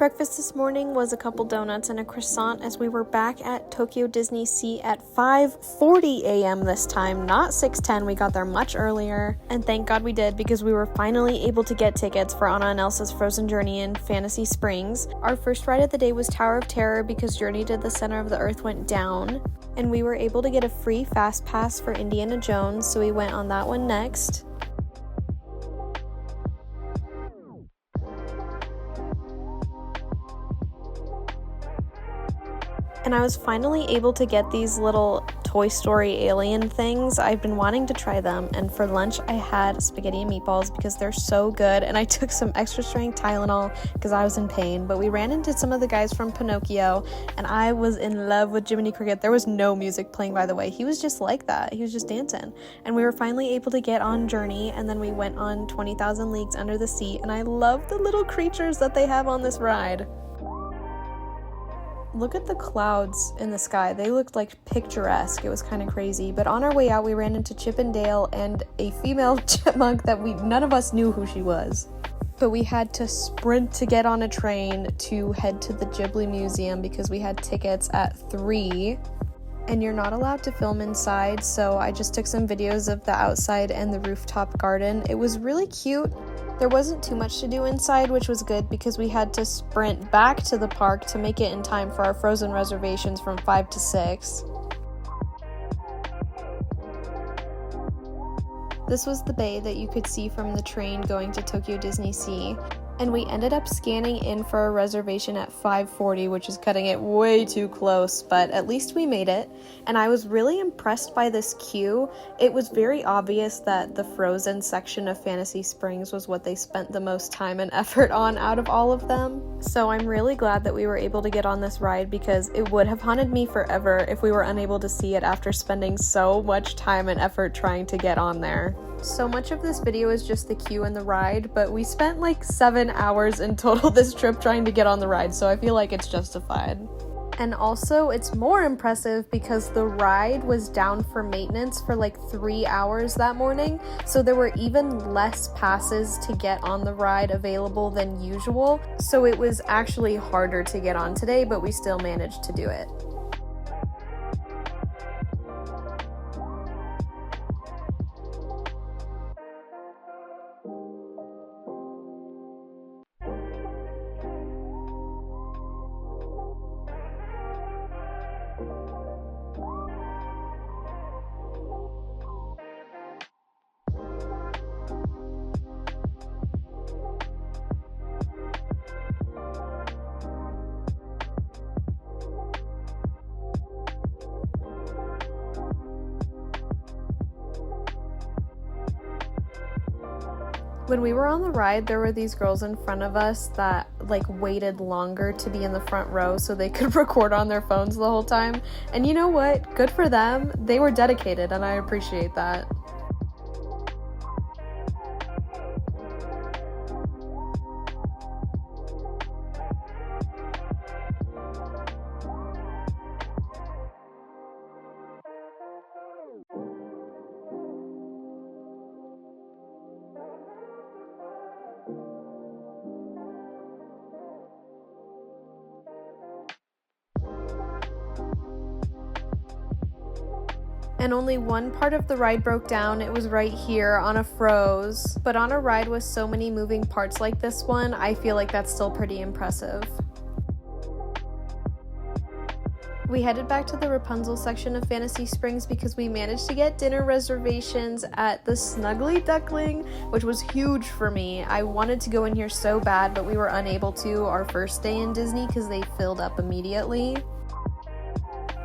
Breakfast this morning was a couple donuts and a croissant as we were back at Tokyo Disney Sea at 5:40 a.m. this time, not 6:10. We got there much earlier, and thank God we did because we were finally able to get tickets for Anna and Elsa's Frozen Journey in Fantasy Springs. Our first ride of the day was Tower of Terror because Journey to the Center of the Earth went down, and we were able to get a free fast pass for Indiana Jones, so we went on that one next. And I was finally able to get these little Toy Story alien things. I've been wanting to try them, and for lunch I had spaghetti and meatballs because they're so good, and I took some extra strength Tylenol because I was in pain. But we ran into some of the guys from Pinocchio, and I was in love with Jiminy Cricket. There was no music playing, by the way. He was just like that. He was just dancing. And we were finally able to get on Journey, and then we went on 20,000 Leagues Under the Sea, and I love the little creatures that they have on this ride. Look at the clouds in the sky. They looked like picturesque. It was kind of crazy. But on our way out, we ran into Chip and Dale and a female chipmunk that none of us knew who she was. But we had to sprint to get on a train to head to the Ghibli Museum because we had tickets at 3. And you're not allowed to film inside, so I just took some videos of the outside and the rooftop garden. It was really cute. There wasn't too much to do inside, which was good because we had to sprint back to the park to make it in time for our Frozen reservations from 5 to 6. This was the bay that you could see from the train going to Tokyo Disney Sea. And we ended up scanning in for a reservation at 5:40, which is cutting it way too close, but at least we made it. And I was really impressed by this queue. It was very obvious that the Frozen section of Fantasy Springs was what they spent the most time and effort on out of all of them. So I'm really glad that we were able to get on this ride because it would have haunted me forever if we were unable to see it after spending so much time and effort trying to get on there. So much of this video is just the queue and the ride, but we spent like 7 hours in total this trip trying to get on the ride, so I feel like it's justified. And also, it's more impressive because the ride was down for maintenance for like 3 hours that morning, so there were even less passes to get on the ride available than usual, so it was actually harder to get on today, but we still managed to do it. When we were on the ride, there were these girls in front of us that like waited longer to be in the front row so they could record on their phones the whole time. And you know what? Good for them. They were dedicated, and I appreciate that. And only one part of the ride broke down. It was right here on a froze. But on a ride with so many moving parts like this one, I feel like that's still pretty impressive. We headed back to the Rapunzel section of Fantasy Springs because we managed to get dinner reservations at the Snuggly Duckling, which was huge for me. I wanted to go in here so bad, but we were unable to our first day in Disney because they filled up immediately.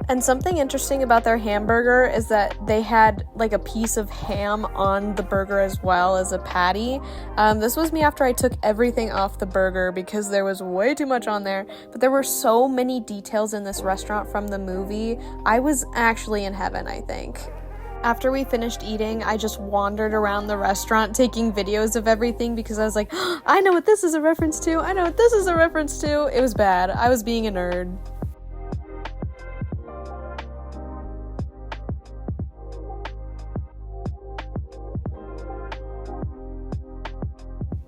And something interesting about their hamburger is that they had like a piece of ham on the burger as well as a patty. This was me after I took everything off the burger because there was way too much on there. But there were so many details in this restaurant from the movie. I was actually in heaven, I think. After we finished eating, I just wandered around the restaurant taking videos of everything because I was like, oh, I know what this is a reference to. I know what this is a reference to. It was bad. I was being a nerd.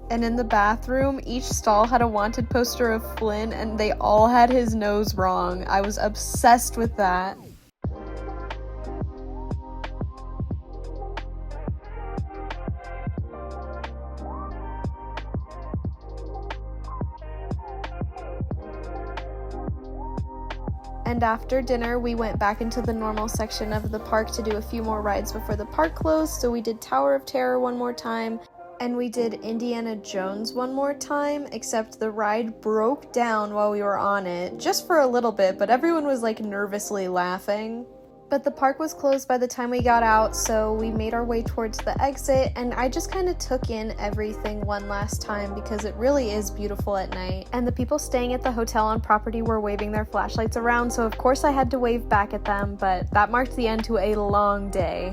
And in the bathroom, each stall had a wanted poster of Flynn, and they all had his nose wrong. I was obsessed with that. And after dinner, we went back into the normal section of the park to do a few more rides before the park closed. So we did Tower of Terror one more time, and we did Indiana Jones one more time, except the ride broke down while we were on it, just for a little bit, but everyone was like nervously laughing. But the park was closed by the time we got out, so we made our way towards the exit, and I just kind of took in everything one last time because it really is beautiful at night. And the people staying at the hotel on property were waving their flashlights around, so of course I had to wave back at them, but that marked the end to a long day.